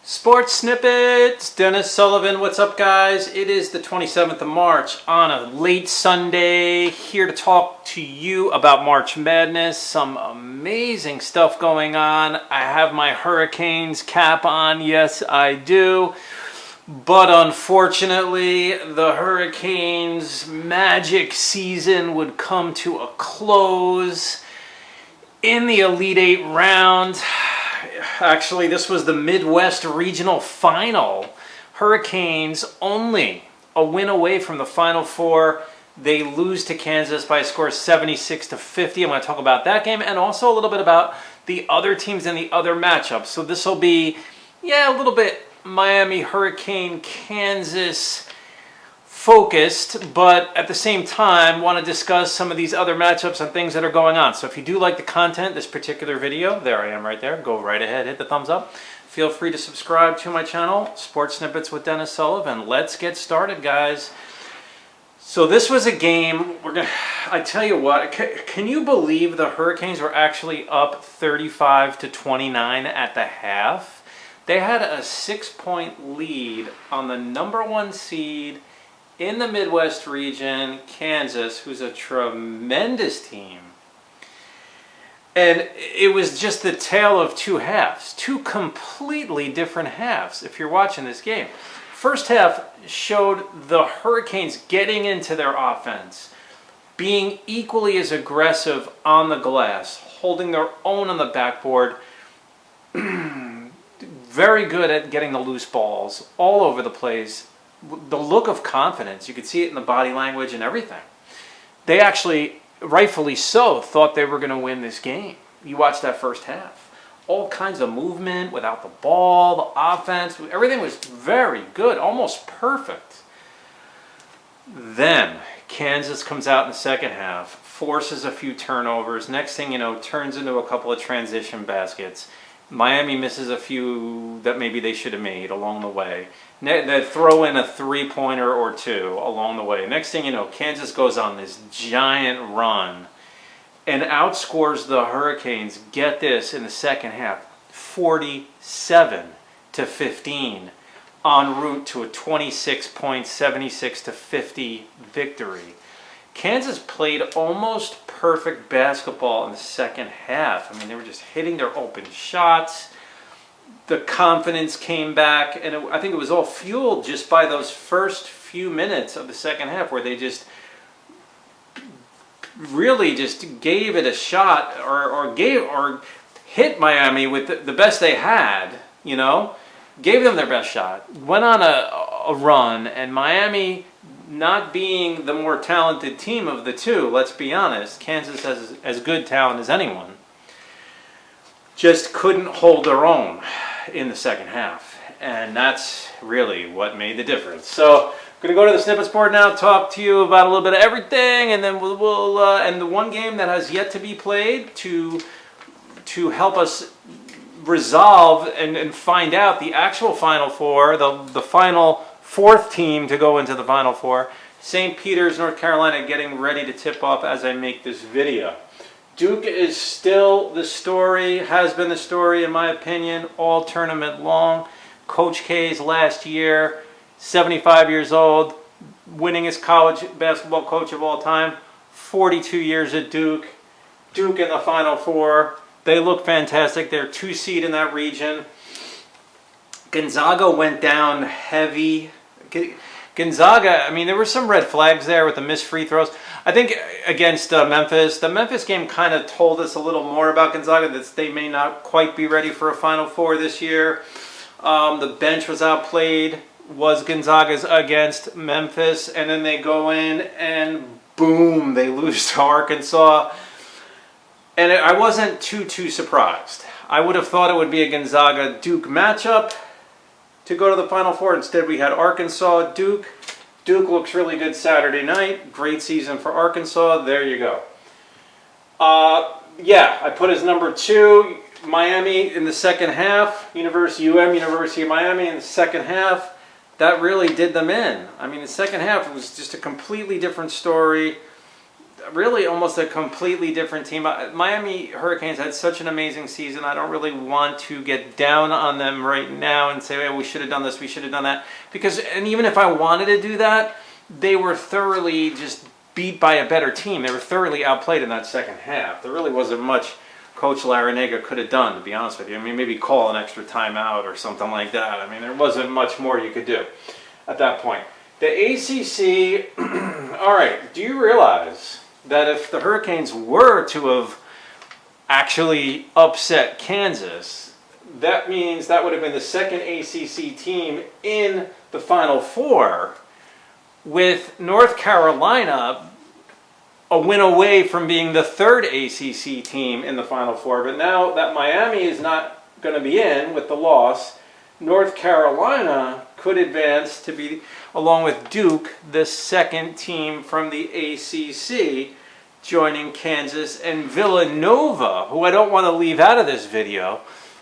Sports Snippets, Dennis Sullivan. What's up, guys? It is the 27th of March on a late Sunday, here to talk to you about March Madness. Some amazing stuff going on. I have my Hurricanes cap on. Yes, I do. But unfortunately, the Hurricanes' magic season would come to a close in the Elite Eight round. Actually, this was the Midwest Regional Final. Hurricanes only a win away from the Final Four. They lose to Kansas by a score of 76-50. I'm going to talk about that game and also a little bit about the other teams and the other matchups. So this will be, a little bit Miami Hurricane, Kansas focused, but at the same time want to discuss some of these other matchups and things that are going on. So if you do like the content, this particular video, there I am right there, go right ahead, hit the thumbs up. Feel free to subscribe to my channel, Sports Snippets with Dennis Sullivan. Let's get started, guys. So this was a game, I tell you what, can you believe the Hurricanes were actually up 35-29 at the half? They had a 6-point lead on the #1 seed in the Midwest region, Kansas, who's a tremendous team. And it was just the tale of two halves, two completely different halves if you're watching this game. First half showed the Hurricanes getting into their offense, being equally as aggressive on the glass, holding their own on the backboard, very good at getting the loose balls all over the place. The look of confidence, you could see it in the body language and everything. They actually, rightfully so, thought they were going to win this game. You watch that first half. All kinds of movement without the ball, the offense, everything was very good, almost perfect. Then Kansas comes out in the second half, forces a few turnovers. Next thing you know, turns into a couple of transition baskets. Miami misses a few that maybe they should have made along the way. They throw in a three-pointer or two along the way. Next thing you know, Kansas goes on this giant run and outscores the Hurricanes, get this, in the second half, 47-15, en route to a 26-point, 76-50 victory. Kansas played almost perfect basketball in the second half. I mean, they were just hitting their open shots. The confidence came back, and I think it was all fueled just by those first few minutes of the second half where they just really just gave it a shot or hit Miami with the best they had, gave them their best shot, went on a run, and Miami, not being the more talented team of the two, let's be honest, Kansas has as good talent as anyone, just couldn't hold their own in the second half. And that's really what made the difference. So I'm going to go to the snippets board now, talk to you about a little bit of everything, and then we'll and the one game that has yet to be played to help us resolve and find out the actual Final Four, the final fourth team to go into the Final Four. St. Peter's, North Carolina, getting ready to tip off as I make this video. Duke is still the story, has been the story in my opinion, all tournament long. Coach K's last year, 75 years old, winningest college basketball coach of all time, 42 years at Duke. Duke in the Final Four. They look fantastic. They're 2 seed in that region. Gonzaga went down heavy. Gonzaga, I mean, there were some red flags there with the missed free throws. I think against Memphis, the Memphis game kind of told us a little more about Gonzaga, that they may not quite be ready for a Final Four this year. The bench was outplayed, was Gonzaga's against Memphis, and then they go in and boom, they lose to Arkansas. And I wasn't too surprised. I would have thought it would be a Gonzaga-Duke matchup to go to the Final Four. Instead, we had Arkansas-Duke. Duke looks really good Saturday night. Great season for Arkansas. There you go. I put as #2 Miami in the second half. University of Miami in the second half. That really did them in. I mean, the second half was just a completely different story. really almost a completely different team. Miami Hurricanes had such an amazing season. I don't really want to get down on them right now and say, well, we should have done this, we should have done that. Because, and even if I wanted to do that, they were thoroughly just beat by a better team. They were thoroughly outplayed in that second half. There really wasn't much Coach Larrañaga could have done, to be honest with you. I mean, maybe call an extra timeout or something like that. I mean, there wasn't much more you could do at that point. The ACC, all right, do you realize that if the Hurricanes were to have actually upset Kansas, that means that would have been the second ACC team in the Final Four, with North Carolina a win away from being the third ACC team in the Final Four. But now that Miami is not going to be in with the loss, North Carolina could advance to be, along with Duke, the second team from the ACC, joining Kansas and Villanova, who I don't want to leave out of this video.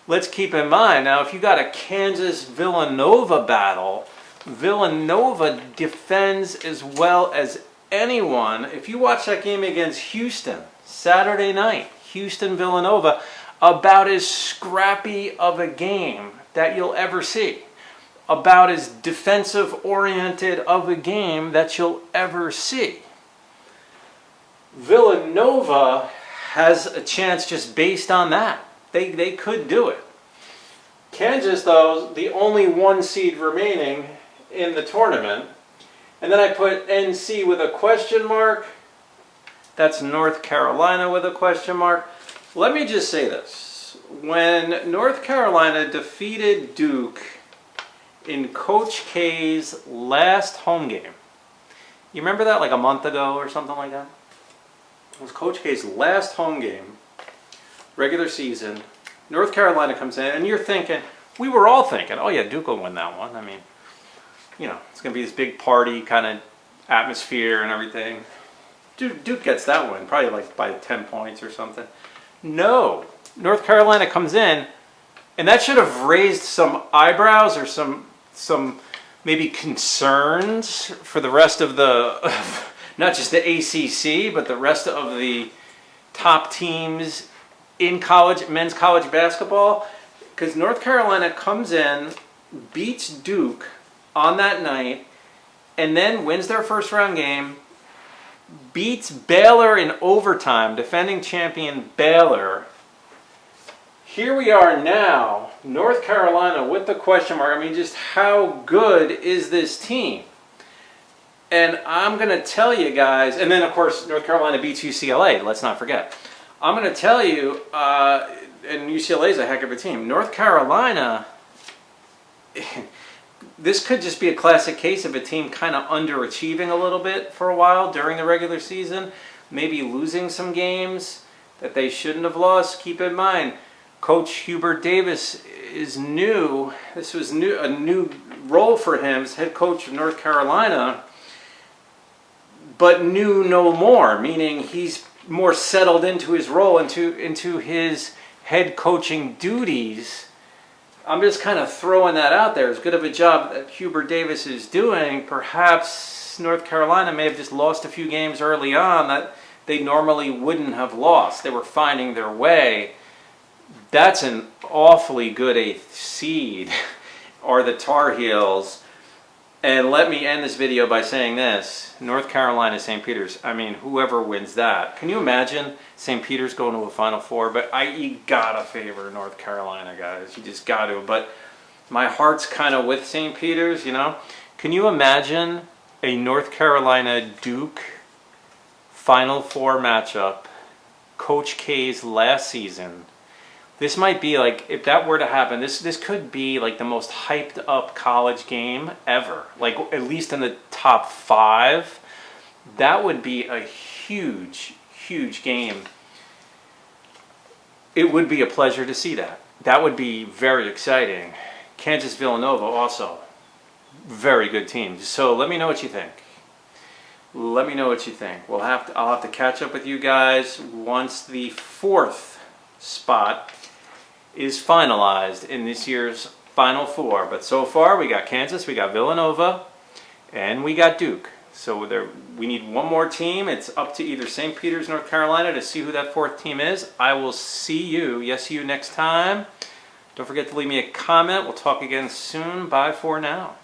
Let's keep in mind, now if you got a Kansas-Villanova battle, Villanova defends as well as anyone. If you watch that game against Houston, Saturday night, Houston-Villanova, about as scrappy of a game that you'll ever see. About as defensive-oriented of a game that you'll ever see. Villanova has a chance just based on that. They could do it. Kansas, though, the only one seed remaining in the tournament. And then I put NC with a question mark. That's North Carolina with a question mark. Let me just say this. When North Carolina defeated Duke in Coach K's last home game, you remember that like a month ago or something like that? It was Coach K's last home game, regular season. North Carolina comes in, and you're thinking, we were all thinking, oh yeah, Duke will win that one. I mean, you know, it's going to be this big party kind of atmosphere and everything. Duke gets that one, probably like by 10 points or something. No, North Carolina comes in, and that should have raised some eyebrows or some maybe concerns for the rest of the, not just the ACC, but the rest of the top teams in college, men's college basketball. Because North Carolina comes in, beats Duke on that night, and then wins their first round game, beats Baylor in overtime, defending champion Baylor. Here we are now, North Carolina with the question mark. I mean, just how good is this team? And I'm going to tell you guys, and then of course North Carolina beats UCLA, let's not forget. I'm going to tell you, and UCLA is a heck of a team. North Carolina, this could just be a classic case of a team kind of underachieving a little bit for a while during the regular season, maybe losing some games that they shouldn't have lost. Keep in mind, Coach Hubert Davis is new. This was a new role for him as head coach of North Carolina, but new no more, meaning he's more settled into his role, into his head coaching duties. I'm just kind of throwing that out there. As good of a job that Hubert Davis is doing, perhaps North Carolina may have just lost a few games early on that they normally wouldn't have lost. They were finding their way. That's an awfully good 8th seed, are the Tar Heels. And let me end this video by saying this. North Carolina, St. Peter's. I mean, whoever wins that. Can you imagine St. Peter's going to a Final Four? But you gotta favor North Carolina, guys. You just got to. But my heart's kind of with St. Peter's, you know. Can you imagine a North Carolina-Duke Final Four matchup? Coach K's last season. This might be like, if that were to happen, this could be like the most hyped up college game ever. Like at least in the top 5. That would be a huge, huge game. It would be a pleasure to see that. That would be very exciting. Kansas Villanova also. Very good team. So let me know what you think. Let me know what you think. I'll have to catch up with you guys once the 4th spot is finalized in this year's Final Four. But so far we got Kansas, we got Villanova, and we got Duke. So we need one more team. It's up to either St. Peter's, North Carolina, to see who that fourth team is. I will see you, yes, you next time. Don't forget to leave me a comment. We'll talk again soon. Bye for now.